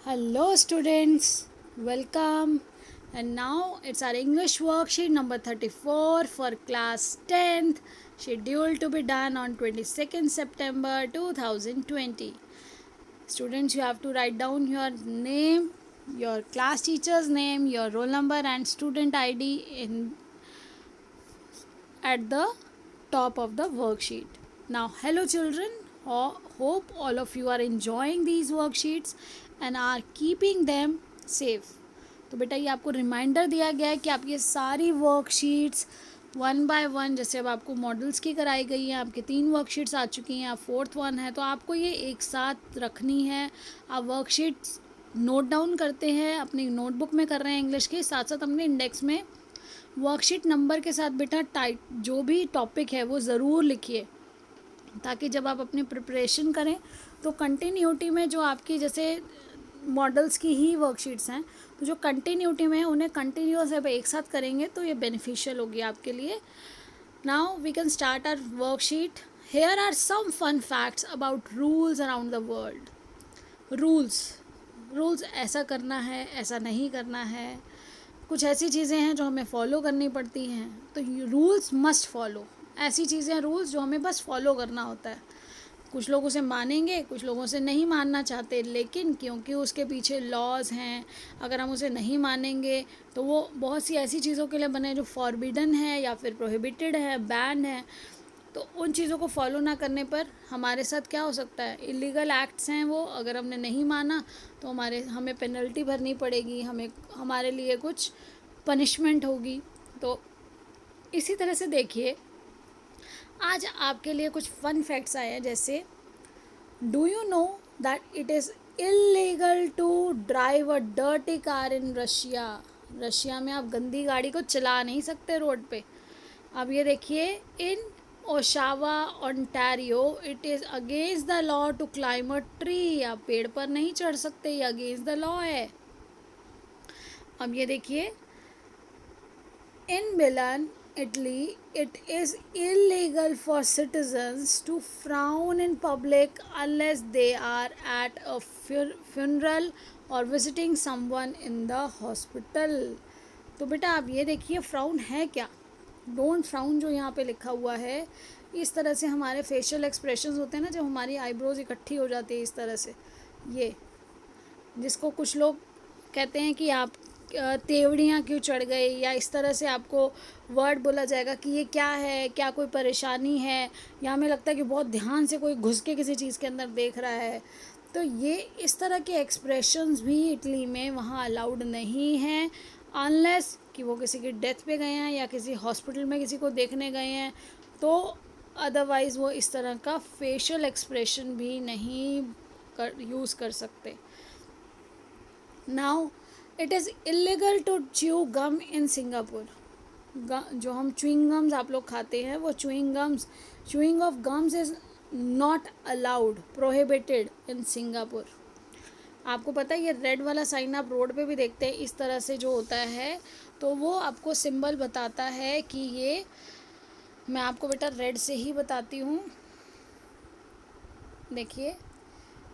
Hello, students. Welcome. And now it's our English worksheet number 34 for class 10th, scheduled to be done on 22nd September 2020. Students, you have to write down your name, your class teacher's name, your roll number, and student ID in at the top of the worksheet. Now, hello, children. Hope all of you are enjoying these worksheets and are keeping them safe. तो बेटा ये आपको reminder दिया गया है कि आप ये सारी वर्कशीट्स वन बाय वन, जैसे अब आपको मॉडल्स की कराई गई हैं, आपके 3 वर्कशीट्स आ चुकी हैं, अब फोर्थ वन है, तो आपको ये एक साथ रखनी है. आप वर्कशीट्स नोट डाउन करते हैं, अपनी नोटबुक में कर रहे हैं इंग्लिश के साथ साथ अपने इंडेक्स में वर्कशीट नंबर के साथ बेटा टाइप जो भी टॉपिक है वो ज़रूर लिखिए, ताकि जब आप अपनी प्रिपरेशन करें तो कंटिन्यूटी में जो आपकी जैसे मॉडल्स की ही वर्कशीट्स हैं, तो जो कंटिन्यूटी में है उन्हें कंटिन्यूस अब एक साथ करेंगे तो ये बेनिफिशियल होगी आपके लिए. Now we can start our worksheet. Here are some fun facts about rules around the world. Rules ऐसा करना है, ऐसा नहीं करना है, कुछ ऐसी चीज़ें हैं जो हमें फॉलो करनी पड़ती हैं, तो रूल्स मस्ट फॉलो. ऐसी चीज़ें हैं रूल्स जो हमें बस फॉलो करना होता है. कुछ लोग उसे मानेंगे, कुछ लोग उसे नहीं मानना चाहते, लेकिन क्योंकि उसके पीछे लॉज हैं, अगर हम उसे नहीं मानेंगे तो वो बहुत सी ऐसी चीज़ों के लिए बने जो फॉरबिडन है या फिर प्रोहिबिटेड है, बैन है. तो उन चीज़ों को फॉलो ना करने पर हमारे साथ क्या हो सकता है, इलीगल एक्ट्स हैं वो. अगर हमने नहीं माना तो हमें पेनल्टी भरनी पड़ेगी, हमारे लिए कुछ पनिशमेंट होगी. तो इसी तरह से देखिए, आज आपके लिए कुछ फन फैक्ट्स आए हैं. जैसे, do you know that it is illegal to drive a dirty car in Russia. Russia में आप गंदी गाड़ी को चला नहीं सकते रोड पे. अब ये देखिए, in Oshawa Ontario it is against the law to climb a tree. आप पेड़ पर नहीं चढ़ सकते, ये अगेंस्ट द लॉ है. अब ये देखिए, इन मिलान Italy, it is illegal for citizens to frown in public unless they are at a funeral or visiting someone in the hospital. तो बेटा आप ये देखिए, फ्राउन है क्या. डोंट फ्राउन जो यहाँ पे लिखा हुआ है, इस तरह से हमारे फेशियल एक्सप्रेशंस होते हैं ना, जब हमारी आईब्रोज इकट्ठी हो जाती है इस तरह से, ये जिसको कुछ लोग कहते हैं कि आप तेवड़ियाँ क्यों चढ़ गई, या इस तरह से आपको वर्ड बोला जाएगा कि ये क्या है, क्या कोई परेशानी है, या हमें लगता है कि बहुत ध्यान से कोई घुस के किसी चीज़ के अंदर देख रहा है. तो ये इस तरह के एक्सप्रेशंस भी इटली में वहाँ अलाउड नहीं हैं, अनलेस कि वो किसी की डेथ पे गए हैं या किसी हॉस्पिटल में किसी को देखने गए हैं. तो अदरवाइज़ वो इस तरह का फेशियल एक्सप्रेशन भी नहीं यूज़ कर सकते. Now it is illegal to chew gum in Singapore. जो हम च्यूइंग गम्स आप लोग खाते हैं, वो chewing of gums is not allowed, prohibited in Singapore. आपको पता है ये रेड वाला साइन आप रोड पे भी देखते हैं, इस तरह से जो होता है, तो वो आपको सिंबल बताता है कि ये, मैं आपको बेटा रेड से ही बताती हूँ. देखिए,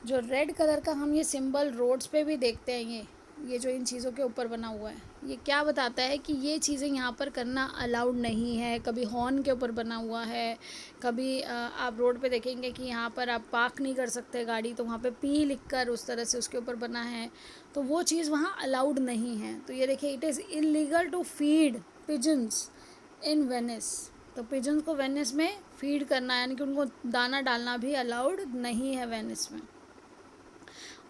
जो रेड कलर का हम ये सिंबल रोड्स पे भी देखते हैं, ये जो इन चीज़ों के ऊपर बना हुआ है, ये क्या बताता है कि ये चीज़ें यहाँ पर करना अलाउड नहीं है. कभी हॉर्न के ऊपर बना हुआ है, कभी आप रोड पे देखेंगे कि यहाँ पर आप पार्क नहीं कर सकते गाड़ी, तो वहाँ पे पी लिखकर उस तरह से उसके ऊपर बना है, तो वो चीज़ वहाँ अलाउड नहीं है. तो ये देखिए, it is illegal to feed pigeons in Venice. तो पिजन्स को वेनिस में फीड करना, यानी कि उनको दाना डालना भी अलाउड नहीं है वेनिस में.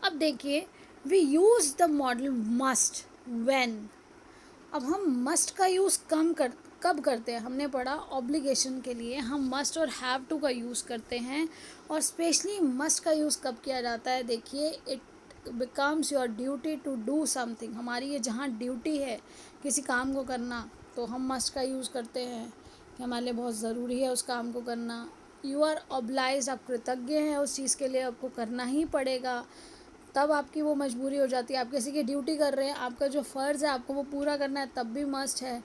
अब देखिए, we use the model must when. अब हम मस्ट का यूज़ कब करते हैं, हमने पढ़ा ऑब्लिगेशन के लिए हम मस्ट और हैव टू का यूज़ करते हैं, और स्पेशली मस्ट का यूज़ कब किया जाता है. देखिए, it becomes your duty to do something. हमारी ये जहाँ ड्यूटी है किसी काम को करना, तो हम मस्ट का यूज़ करते हैं कि हमारे लिए बहुत ज़रूरी है उस काम को करना. यू आर ऑब्लाइज्ड, आप कृतज्ञ हैं उस चीज़ के लिए, आपको करना ही पड़ेगा, तब आपकी वो मजबूरी हो जाती है. आप किसी की ड्यूटी कर रहे हैं, आपका जो फ़र्ज़ है आपको वो पूरा करना है, तब भी मस्ट है.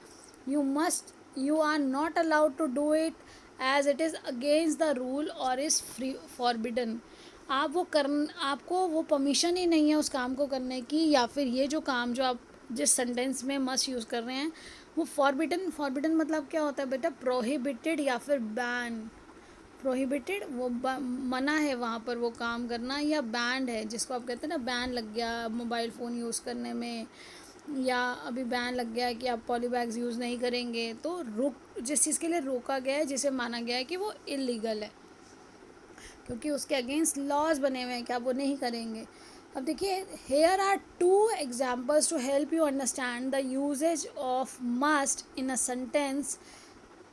You are not allowed to do it as it is against the rule और इज़ फ्री फॉरबिडन. आपको वो परमिशन ही नहीं है उस काम को करने की, या फिर ये जो काम जो आप जिस सेंटेंस में मस्ट यूज़ कर रहे हैं वो फॉरबिडन, फॉरबिडन मतलब क्या होता है बेटा, प्रोहिबिटेड या फिर बैन। प्रोहिबिटेड वो मना है वहाँ पर वो काम करना, या बैंड है जिसको आप कहते हैं ना बैन लग गया मोबाइल फ़ोन यूज़ करने में, या अभी बैन लग गया है कि आप पॉली बैग्स यूज़ नहीं करेंगे। तो रोक, जिस चीज़ के लिए रोका गया है, जिसे माना गया है कि वो इलीगल है, क्योंकि उसके अगेंस्ट लॉज बने हुए हैं कि आप वो नहीं करेंगे। अब देखिए, here are two examples to help you understand the usages of must in a sentence.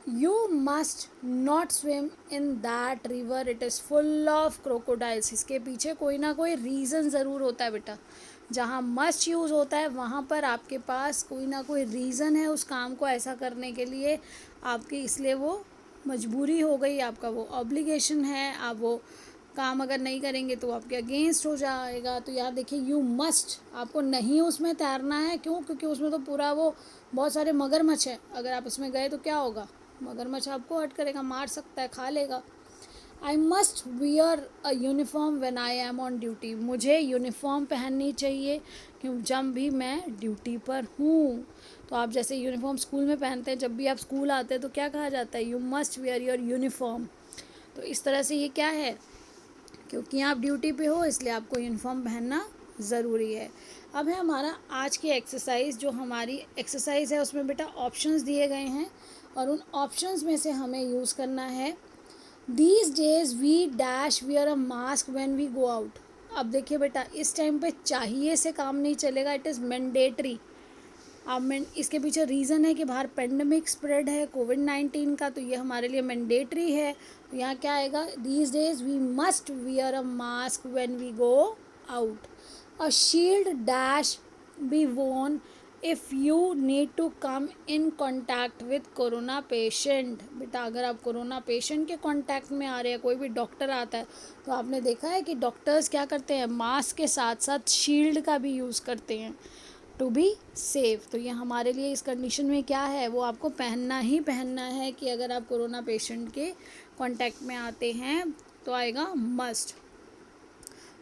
You must not swim in that river, it is full of crocodiles. इसके पीछे कोई ना कोई रीज़न ज़रूर होता है बेटा। जहाँ मस्ट यूज़ होता है वहाँ पर आपके पास कोई ना कोई रीज़न है उस काम को ऐसा करने के लिए आपकी, इसलिए वो मजबूरी हो गई, आपका वो ऑब्लिगेशन है। आप वो काम अगर नहीं करेंगे तो आपके अगेंस्ट हो जाएगा। तो यार देखिए, यू मस्ट, आपको नहीं उसमें तैरना है। क्यों? क्योंकि उसमें तो पूरा वो बहुत सारे मगरमच्छ है। अगर आप उसमें गए तो क्या होगा, मगरमच्छ आपको हर्ट करेगा, मार सकता है, खा लेगा। I must wear a uniform when I am on duty, मुझे यूनिफॉर्म पहननी चाहिए क्यों, जब भी मैं ड्यूटी पर हूँ। तो आप जैसे यूनिफॉर्म स्कूल में पहनते हैं, जब भी आप स्कूल आते हैं तो क्या कहा जाता है, you must wear your uniform. तो इस तरह से ये क्या है, क्योंकि आप ड्यूटी पे हो इसलिए आपको यूनिफॉर्म पहनना ज़रूरी है। अब है हमारा आज की एक्सरसाइज। जो हमारी एक्सरसाइज है उसमें बेटा ऑप्शंस दिए गए हैं, और उन ऑप्शंस में से हमें यूज़ करना है these days we dash wear a mask when we go out. अब देखिए बेटा, इस टाइम पे चाहिए से काम नहीं चलेगा, इट इज़ मैंडेटरी। अब मैं इसके पीछे रीज़न है कि बाहर पेंडेमिक स्प्रेड है कोविड-19 का, तो ये हमारे लिए मैंडेटरी है। तो यहाँ क्या आएगा, these days we must wear a mask when we go out. A shield dash be worn if you need to come in contact with corona patient. बेटा अगर आप कोरोना पेशेंट के कॉन्टैक्ट में आ रहे हैं, कोई भी डॉक्टर आता है, तो आपने देखा है कि डॉक्टर्स क्या करते हैं, मास्क के साथ साथ शील्ड का भी यूज़ करते हैं टू बी सेफ। तो ये हमारे लिए इस कंडीशन में क्या है, वो आपको पहनना ही पहनना है कि अगर आप कोरोना पेशेंट के कांटेक्ट में आते हैं तो आएगा must.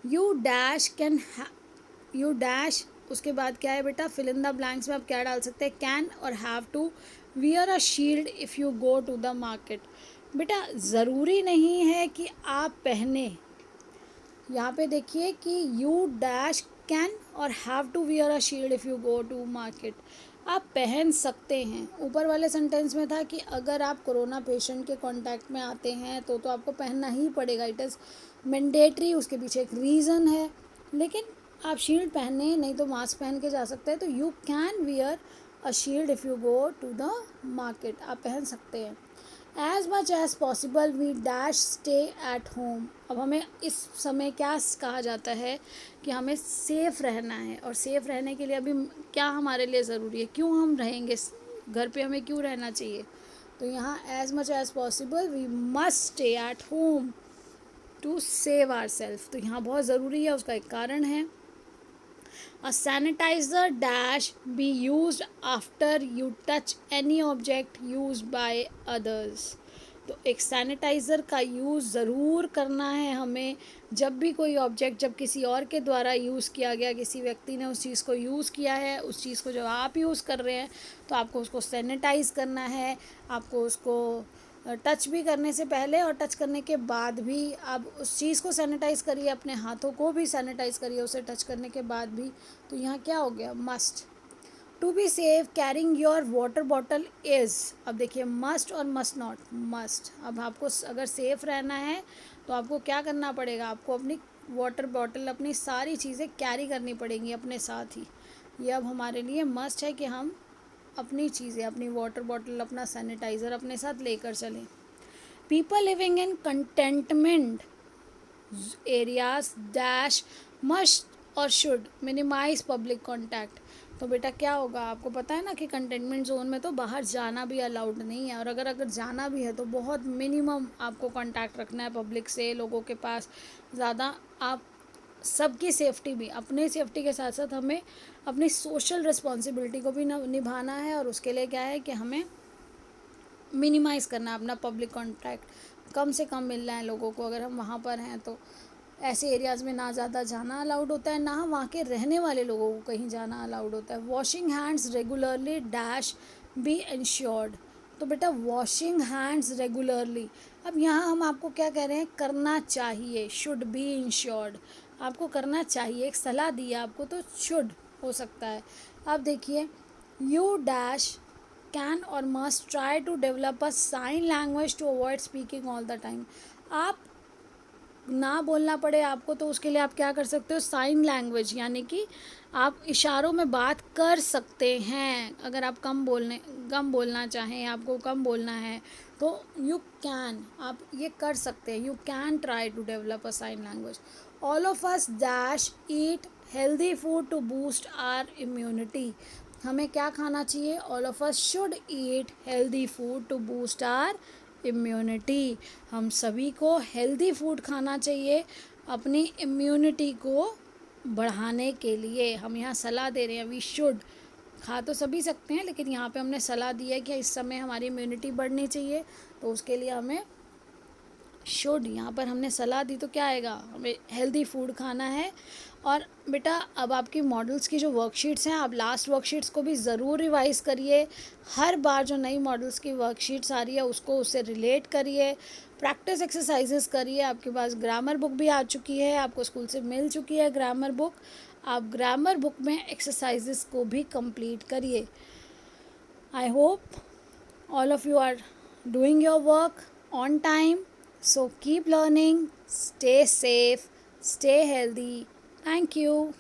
You dash can, you dash, उसके बाद क्या है बेटा, फिल इन द ब्लैंक्स में आप क्या डाल सकते हैं, कैन और have to wear a shield if you go to the market. बेटा ज़रूरी नहीं है कि आप पहने, यहाँ पे देखिए कि यू डैश कैन और have to wear a shield if you go to market, आप पहन सकते हैं। ऊपर वाले सेंटेंस में था कि अगर आप कोरोना पेशेंट के कांटेक्ट में आते हैं तो आपको पहनना ही पड़ेगा, इट इज़ मैंडेटरी। उसके पीछे एक रीज़न है, लेकिन आप शील्ड पहने नहीं तो मास्क पहन के जा सकते हैं। तो you can wear a shield if you go to the market, आप पहन सकते हैं। As much as possible we dash stay at home. अब हमें इस समय क्या कहा जाता है कि हमें सेफ़ रहना है, और सेफ़ रहने के लिए अभी क्या हमारे लिए ज़रूरी है, क्यों हम रहेंगे घर पे, हमें क्यों रहना चाहिए। तो यहाँ as much as possible we must stay at home to save our self. तो यहाँ बहुत ज़रूरी है, उसका एक कारण है। A sanitizer dash be used after you touch any object used by others. तो एक सैनिटाइज़र का यूज़ ज़रूर करना है हमें जब भी कोई ऑब्जेक्ट, जब किसी और के द्वारा यूज़ किया गया, किसी व्यक्ति ने उस चीज़ को यूज़ किया है, उस चीज़ को जब आप यूज़ कर रहे हैं तो आपको उसको सैनिटाइज़ करना है। आपको उसको टच भी करने से पहले और टच करने के बाद भी आप उस चीज़ को सैनिटाइज़ करिए, अपने हाथों को भी सैनिटाइज़ करिए उसे टच करने के बाद भी। तो यहाँ क्या हो गया, must. To be safe carrying your water bottle is. अब देखिए, मस्ट और मस्ट नॉट। मस्ट, अब आपको अगर सेफ़ रहना है तो आपको क्या करना पड़ेगा, आपको अपनी वाटर बॉटल, अपनी सारी चीज़ें कैरी करनी पड़ेंगी अपने साथ ही। ये अब हमारे लिए मस्ट है कि हम अपनी चीज़ें, अपनी वाटर बॉटल, अपना सैनिटाइज़र अपने साथ लेकर चलें। People living in containment areas dash must और शुड मिनिमाइज पब्लिक कॉन्टैक्ट। तो बेटा क्या होगा, आपको पता है ना कि कंटेनमेंट जोन में तो बाहर जाना भी अलाउड नहीं है, और अगर जाना भी है तो बहुत मिनिमम आपको कांटेक्ट रखना है पब्लिक से, लोगों के पास ज़्यादा। आप सबकी सेफ्टी भी, अपने सेफ्टी के साथ साथ हमें अपनी सोशल रिस्पॉन्सिबिलिटी को भी निभाना है, और उसके लिए क्या है कि हमें मिनिमाइज़ करना है अपना पब्लिक कॉन्टैक्ट, कम से कम मिलना है लोगों को अगर हम वहाँ पर हैं तो। ऐसे एरियाज़ में ना ज़्यादा जाना अलाउड होता है, ना वहाँ के रहने वाले लोगों को कहीं जाना अलाउड होता है। Washing hands regularly dash be ensured. तो बेटा वॉशिंग हैंड्स रेगुलरली, अब यहाँ हम आपको क्या कह रहे हैं, करना चाहिए, शुड बी इंश्योर्ड, आपको करना चाहिए, एक सलाह दी है आपको तो शुड हो सकता है। अब देखिए, यू डैश कैन और must try to develop a sign language to avoid speaking all the time. आप ना बोलना पड़े आपको तो उसके लिए आप क्या कर सकते हो, साइन लैंग्वेज, यानी कि आप इशारों में बात कर सकते हैं। अगर आप कम बोलना चाहें, आपको कम बोलना है तो यू कैन, आप ये कर सकते हैं, you can try to develop a sign language. All of us dash eat healthy food to boost our immunity. हमें क्या खाना चाहिए, all of us should eat healthy food to boost our immunity. हम सभी को हेल्दी फूड खाना चाहिए अपनी इम्यूनिटी को बढ़ाने के लिए। हम यहाँ सलाह दे रहे हैं, वी शुड, खा तो सभी सकते हैं लेकिन यहाँ पे हमने सलाह दी है कि इस समय हमारी इम्यूनिटी बढ़नी चाहिए, तो उसके लिए हमें शुड, यहाँ पर हमने सलाह दी तो क्या आएगा, हमें हेल्दी फूड खाना है। और बेटा अब आपकी मॉडल्स की जो वर्कशीट्स हैं, आप लास्ट वर्कशीट्स को भी ज़रूर रिवाइज़ करिए। हर बार जो नई मॉडल्स की वर्कशीट्स आ रही है उसको उससे रिलेट करिए, प्रैक्टिस एक्सरसाइजेस करिए। आपके पास ग्रामर बुक भी आ चुकी है, आपको स्कूल से मिल चुकी है ग्रामर बुक, आप ग्रामर बुक में एक्सरसाइजेस को भी कंप्लीट करिए। I hope all of you are doing your work on time. So keep learning, stay safe, stay healthy. Thank you.